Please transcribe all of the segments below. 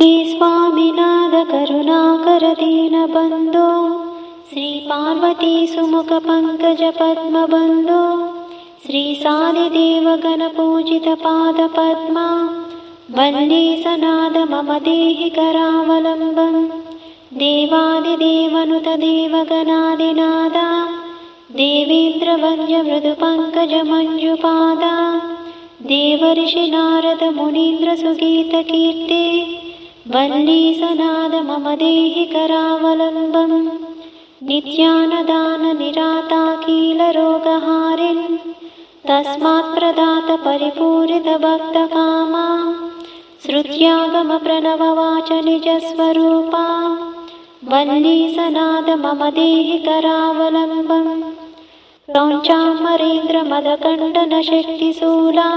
हे स्वामिनाथ करुणाकर दीनबन्धो श्री पार्वती सुमुख पंकज पद्मबन्धो श्री सादिदेव गणपूजित पाद पद्मा वल्ली सनाद मम देहि करावलम्बं देवादिदेवनुत देवगणादिनादा देवेन्द्र वन्द्य मृदु पंकज मंजुपादा देवर्षि नारद मुनीन्द्र सुगीत कीर्ते वल्ली सनाद मम देहि करावलम्बं नित्यानदान निराताकील रोगहारिन् तस्मात् प्रदात परिपूरित भक्तकामा श्रुत्यागम प्रणव वाच निज स्वरूपा वल्ली सनाद मम देहि करावलम्बं क्रौञ्चामरेन्द्र मदकण्डन शक्तिशूला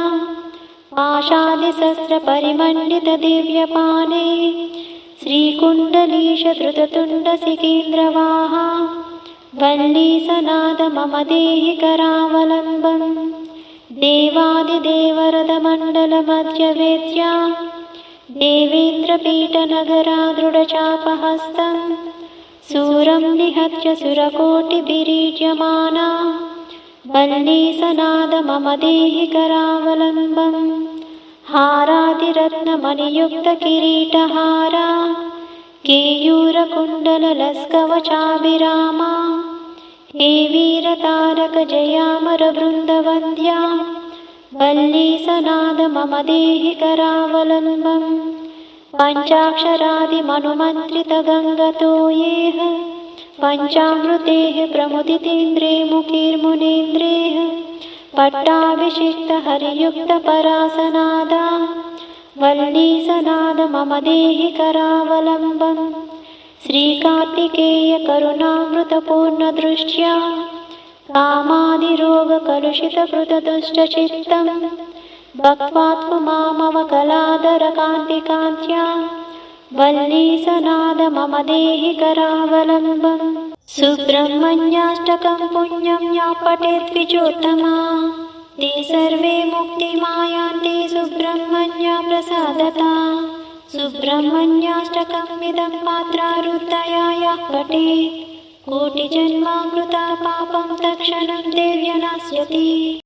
पाशादिशस्त्र परिमण्डित दिव्यपाणे श्रीकुण्डलीश धृततुण्ड सिकेन्द्रवाहा वल्ली सनाद मम देहि करावलम्बं देवादिदेवरदमण्डल मध्यवेद्या देवेन्द्रपीठनगरा दृढचापहस्तं सूरं निहत्य सुरकोटिभिरीड्यमाना वल्ली सनाद मम देहि करावलम्बं हारादिरत्नमणियुक्त किरीटहारा केयूरकुण्डललस्कवचाभिरामा हे वीरतारक जयामर वृन्दवन्द्या वल्ली सनाद मम देहि करावलम्बं पञ्चाक्षरादिमनुमन्त्रित गङ्गतोयेह पञ्चामृतेः प्रमुदितेन्द्रे मुखैर्मुनेन्द्रेः पट्टाभिषिक्त हरियुक्त परासनादा वल्ली सनाद मम देहि करावलम्बं श्रीकार्तिकेय करुणामृतपूर्णदृष्ट्या कामादिरोगकलुषितकृतदुष्टचित्तं भक्त्वा त्वमामवकलादरकान्तिकान्त्या वल्ली सनाद मम देहि करावलम्बं सुब्रह्मण्याष्टकं पुण्यं या पठेद्विजोत्तमा ते सर्वे मुक्तिमायान्ति सुब्रह्मण्य प्रसादता सुब्रह्मण्याष्टकमिदं पात्रारुद्धया यः पठेत् कोटिजन्मामृता पापं तत्क्षणं देव्यनास्यति।